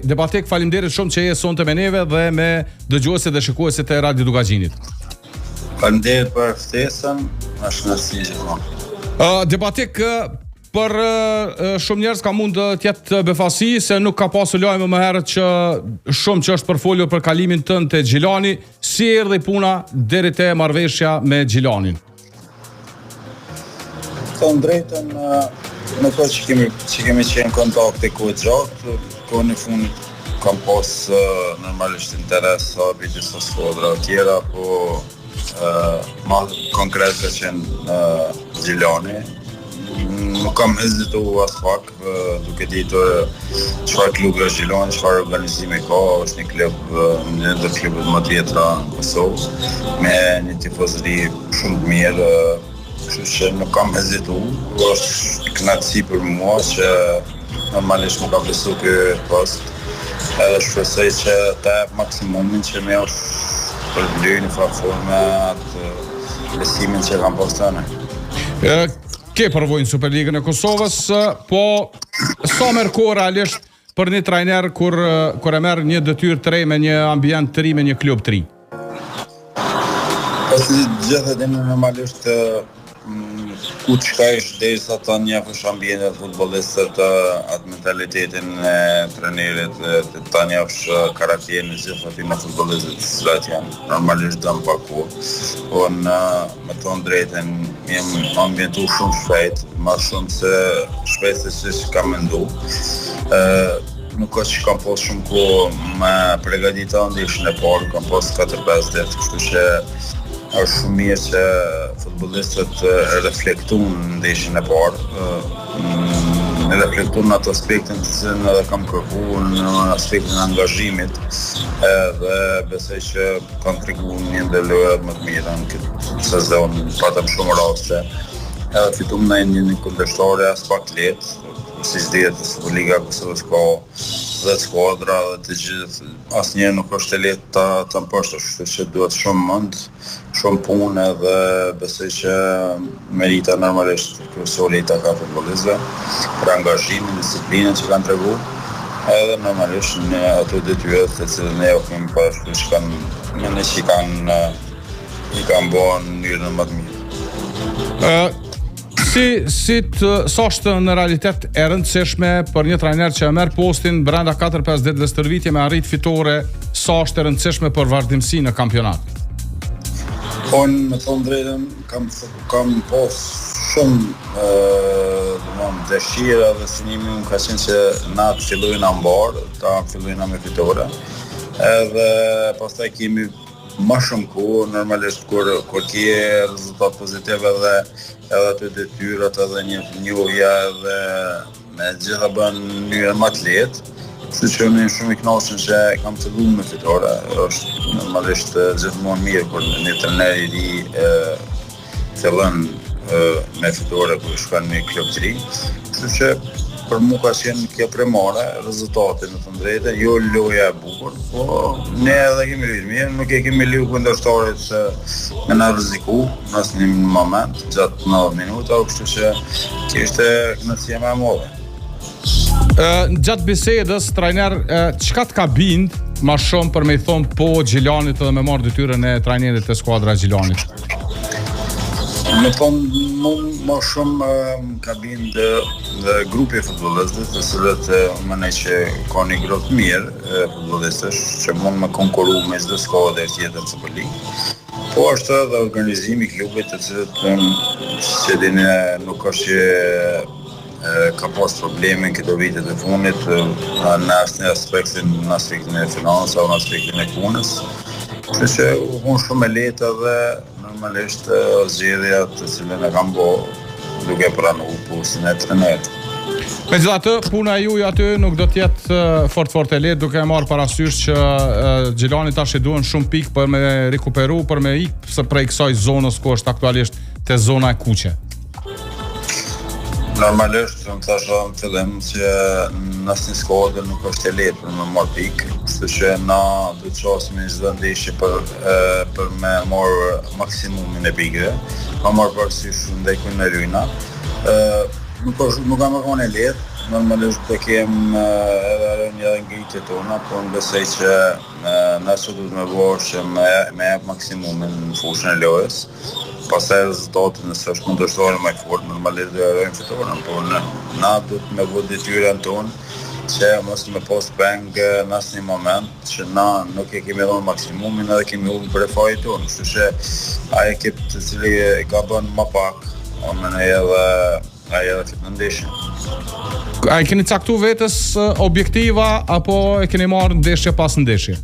Debatek, faleminderit shumë që je sonte me neve dhe me dëgjuesit dhe shikuesit e Radio Dugaxhinit. Faleminderit për ftesën, është kënaqësi gjithmonë. Debatek, për shumë njerëz ka mund të jetë befasi se nuk ka pasur lajme më herët që shumë që është përfolur për kalimin tënd te Xhilani, si erdhi puna deri te marrëveshja me Xhilanin? Të drejtën, në to që kemi qenë kontakte ku e gjatë, ku në fund kam pas normalisht interes habi disa skodra tjera, po ma konkret ka qenë Xhilani. Nuk kam hezitu as pak, duke ditur çfarë klubi është Xhilani, çfarë organizimi ka, është një klub në ndër klubet më të vjetra në Kosovë, me një tifozëri shumë të mirë, kështu që nuk kam hezitu. Është kënaqësi për mua që normalisht më ka besu ky post, edhe shpresoj që të jap maksimumin që më është për blerë në forme atë besimin që kam pas tani. Ke përvojnë Superligën e Kosovës, po sa merr kohë realisht për një trajner kur e merr një detyrë të re me një ambient të ri, me një klub të ri? Pasi gjithë edhe normalisht ku çka është derisa ta njefësh ambientin e futbollistët, atë mentalitetin e trajnerit, ta njefësh karakterin e gjithë aty në futbollistët që janë normalisht dëm pa kohë. Po me të drejtën jam ambientu shumë shpejt, më shumë se shpejt se që kam mendu. Nuk është që kam pas shumë kohë me përgatitur ndeshjen e parë, kam pas 4-5 ditë, kështu që është shumë mirë që futbollistët reflektojnë ndeshjen e parë, reflektojnë atë aspektin të cilën edhe kam kërkuar në aspektin e angazhimit, dhe besoj që kanë treguar një ndër lojrat më të mira në këtë sezon. Patëm shumë raste, edhe fituam në një kundërshtare as pak lehtë, siç dihet Superliga e Kosovës ka 10 skuadra dhe të gjithë asnjëherë nuk është e lehtë ta mposhtësh, kështu që duhet shumë mend, shumë punë dhe besoj që merita normalisht kryesore i ka futbollistëve për angazhimin, disiplinën që kanë treguar, edhe normalisht në ato detyrat të cilën ne u kemi parashkuar që i kanë bërë në mënyrën më të mirë. Sa është në realitet e rëndësishme për një trajner që e merr postin brenda 4-5 ditëve stërvitje me arrit fitore, sa është e rëndësishme për vazhdimsi në kampionat? Unë me thënë drejtën kam pas shumë dëshira dhe synimi më ka qenë që na të fillojnë mbar, ta fillojnë me fitore. Edhe pastaj kemi më shumë kohë, normalisht kur ke rezultat pozitive edhe ato detyrat edhe një njohja edhe me gjitha bën në mënyrë më të lehtë. Kështu që unë jam shumë i kënaqur që kam filluar me fitore. Është normalisht gjithmonë mirë kur një trajner i ri fillon me fitore kur shkon në klub të ri. Kështu që për mua ka qenë kjo premare, rezultati në të drejtë, jo loja e bukur, po ne edhe kemi luajtur mirë, nuk e kemi luajtur kundërshtarit që me na rreziku në asnjë moment gjatë 90 minuta, kështu që kjo ishte kënaqësia më e madhe. Gjatë bisedës, trajner, çka të ka bind më shumë për me i thonë po Xhilanit edhe me marrë detyrën e trajnerit të skuadra Xhilanit? Me thonë, më shumë ka bind dhe grupi futbollistëve, të cilët mendoj që ka një grup mirë futbollistësh që mund me konkuru me çdo skuadër tjetër në Superligë. Po është edhe organizimi i klubit, të cilët që dini nuk është që ka pas probleme në këto vitet e fundit në asnjë aspektin e financave, në aspektin e punës. Kështu që unë shumë e lehtë edhe normalisht zgjedhja të cilën e kam bërë duke pranuar postin e trajnerit. Megjithatë, puna e juaj aty nuk do të jetë fort e lehtë, duke marrë parasysh që Xhilani tash i duhen shumë pikë për me rikuperu, për me ikë prej kësaj zonës ku është aktualisht te zona e kuqe. Normalisht, më thashë në fillim që në asnjë skuadër nuk është e lehtë për me marrë pikë, kështu që na duhet të çosim në çdo ndeshje për me marrë maksimumin e pikëve, pa marrë parasysh ndaj kujt në lyna. Nuk ka më qenë e lehtë, normalisht do kem edhe një ngritje tona, por më besoj që nëse duhet me bësh me jap maksimumin në fushën e lojës. Pastaj rezultati nëse është kundërshtari më i fortë, normalisht do harrojmë fitoren, por na duhet me vë detyrën tonë që mos me pas peng në asnjë moment, që na nuk e kemi dhënë maksimumin edhe kemi humbur për fajin tonë. Kështu që ai ekip i cili ka bën më pak, omen edhe fit në ndeshje. A e keni caktu vetës objektiva apo e keni marrë ndeshje pas ndeshje?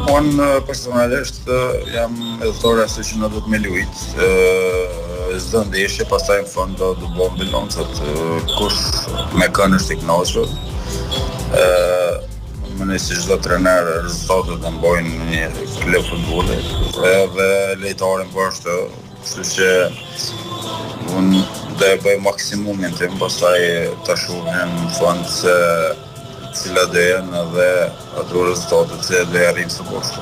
Unë personalisht jam edhore asë që në do të me lujt çdo ndeshje, pastaj në fund do bëjmë bilancat kush me kënë është i kënaqur. Më nësi çdo trener rezultatet të mbojnë në një klub futbolli edhe lejtarin po ashtu, kështu që unë do e bëj maksimumin tim, pastaj ta shohim në fund se cila do jenë edhe ato rezultatet që do arrijmë së bashku.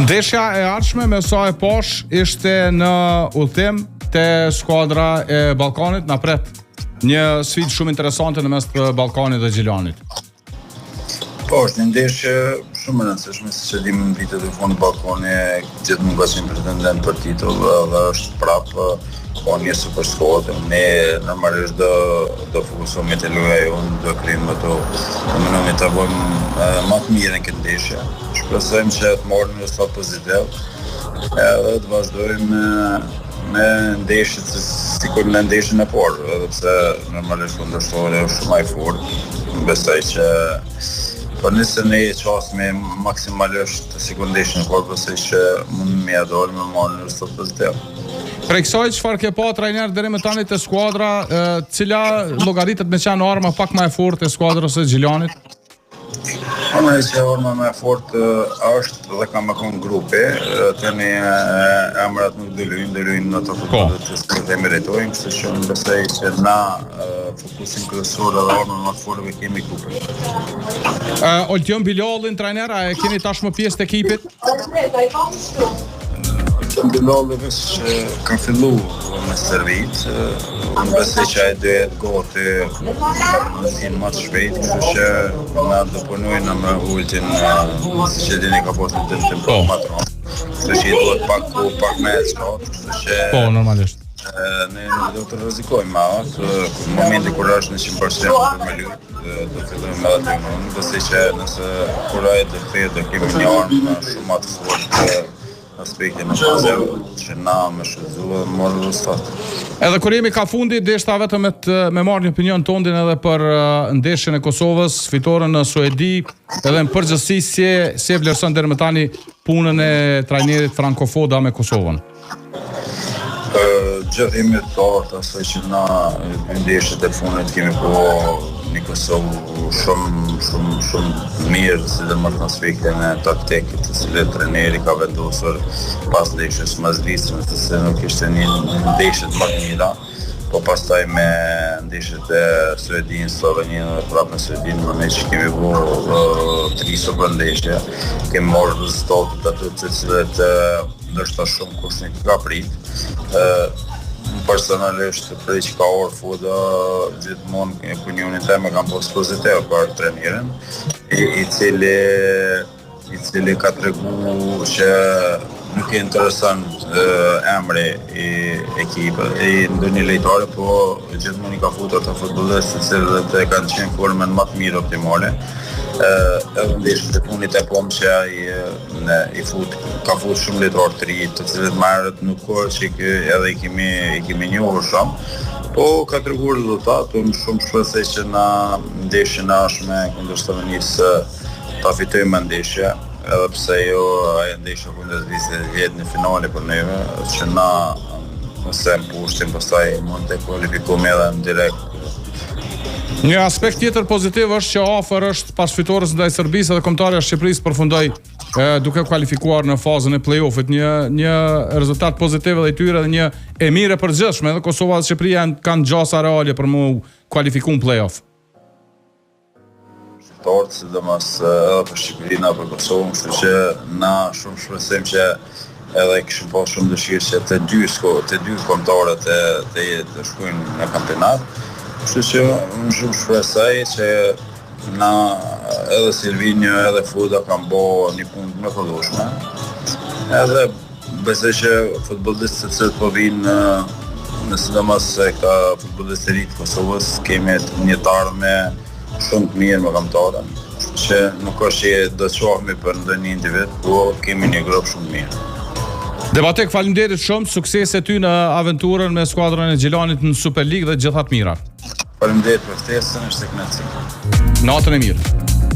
Ndeshja e ardhshme me sa e pash ishte në udhtim te skuadra e Ballkanit, na pret një sfidë shumë interesante në mes të Ballkanit dhe Gjilanit. Po, është një ndeshje shumë e rëndësishme, siç e dimë në vitet e fundit Ballkani gjithmonë ka qenë pretendent për titull dhe është prapë po një super skuadër. Ne normalisht do fokusohemi te loja jonë, do krijojmë ato mënyra të bëjmë më të mirë në këtë ndeshje. Shpresojmë që të marrim një rezultat pozitiv edhe të vazhdojmë me ndeshjet sikur në ndeshjen e parë, edhe pse normalisht kundërshtari është shumë më i fortë. Besoj që po nëse ne qasme maksimalisht sikur ndeshjen e parë, besoj që mund me adorë me marrë një rezultat pozitiv. Prej kësaj çfarë ke pa trajner deri më tani te skuadra, cila llogaritet me qenë arma pak më e fortë e skuadrës së Gjilanit? Unë që arma më e fortë është dhe ka më kon grupi, tani emrat nuk do luajnë në ato futbollet që ne meritojmë, kështu që unë besoj që na fokusin kryesor dhe arma më të fortë kemi grupin. Oltjon Bilallin trajner, a e keni tashmë pjesë të ekipit? Bilali veç që ka fillu me servit, unë besoj që ai do jetë gati në më të shpejt, kështu që na do punojnë me ultin si që dini ka posë në të më matron. Kështu që i duhet pak me e shkat, kështu që po, normalisht. Ne do të rrezikojmë në momenti kur është në 100% për me luajt, do fillojmë edhe të unë besoj që nëse kur ai do kthehet do kemi një armë shumë më të fortë aspektin e pozitëv që na më shfrytëzuar morë rezultat. Edhe kur jemi ka fundi, deshta vetëm me marrë një opinion tondin edhe për ndeshjen e Kosovës, fitoren në Suedi, edhe në përgjithësi si e vlerëson deri më tani punën e trajnerit Franco Foda me Kosovën. Gjithë jemi të artë asaj që na ndeshjet e fundit kemi po një Kosovë shumë mirë, sidomos në aspektin e taktikit, të cilët trajneri ka vendosur pas ndeshjes me Zvicrën, se nuk ishte një ndeshje më të mira, po pastaj me ndeshjet e Suedin, Sloveninë dhe prapë në Suedin, më ne që kemi bërë 3 super ndeshje, kemi marrë rezultatet ato të cilët ndoshta shumë kush nuk ka prit. Personalisht prej që ka orë Foda gjithmonë opinionin time kam pas pozitiv për trenerin, i cili ka tregu që nuk e intereson emri i ekipit, i ndonjë lojtari, po gjithmonë i ka futur të futbollistët të cilët kanë qenë formën më të mirë optimale. Edhe ndeshjet e fundit e pom që ka fut shumë lojtarë të ri, të cilët marrët nuk kohë që edhe i kemi njohur shumë, po ka treguar rezultat. Unë shumë shpresoj që na ndeshjen e ardhshme kundër Slovenisë ta fitojmë ndeshje, edhe pse jo ajo ndeshje kundër Zvicrës vjet në finale për neve, që na nëse mpushtim pastaj mund të kualifikojmë edhe në direkt. Një aspekt tjetër pozitiv është që afër është pas fitores ndaj Serbisë dhe kombëtarja e Shqipërisë përfundoi duke kualifikuar në fazën e play-offit, një rezultat pozitiv edhe i tyre dhe një e mirë e përgjithshme, edhe Kosova dhe Shqipëria kanë gjasa reale për mu kualifikuar në play-off. Shqiptarët, sidomos edhe për Shqipërinë apo për Kosovën, kështu që na shumë shpresojmë që edhe kishim pas shumë dëshirë që të dy kombëtarët të shkojnë në kampionat. Kështu që unë shumë shpresoj që na edhe Silvinjo edhe Fuda kanë bo një punë më përdueshme. Edhe besoj që futbollistët që po vinë në sidomos se ka futbollistë rinj të Kosovës, kemi një ardhmë shumë të mirë me kampionatën. Që nuk është që do të shohemi për ndonjë individ, po kemi një grup shumë mirë. Debatek, faleminderit shumë, suksese ty në aventurën me skuadrën e Gjelanit në Super League dhe gjithat mira. Faleminderit për ftesën, është se kënaqësi. Natën e mirë.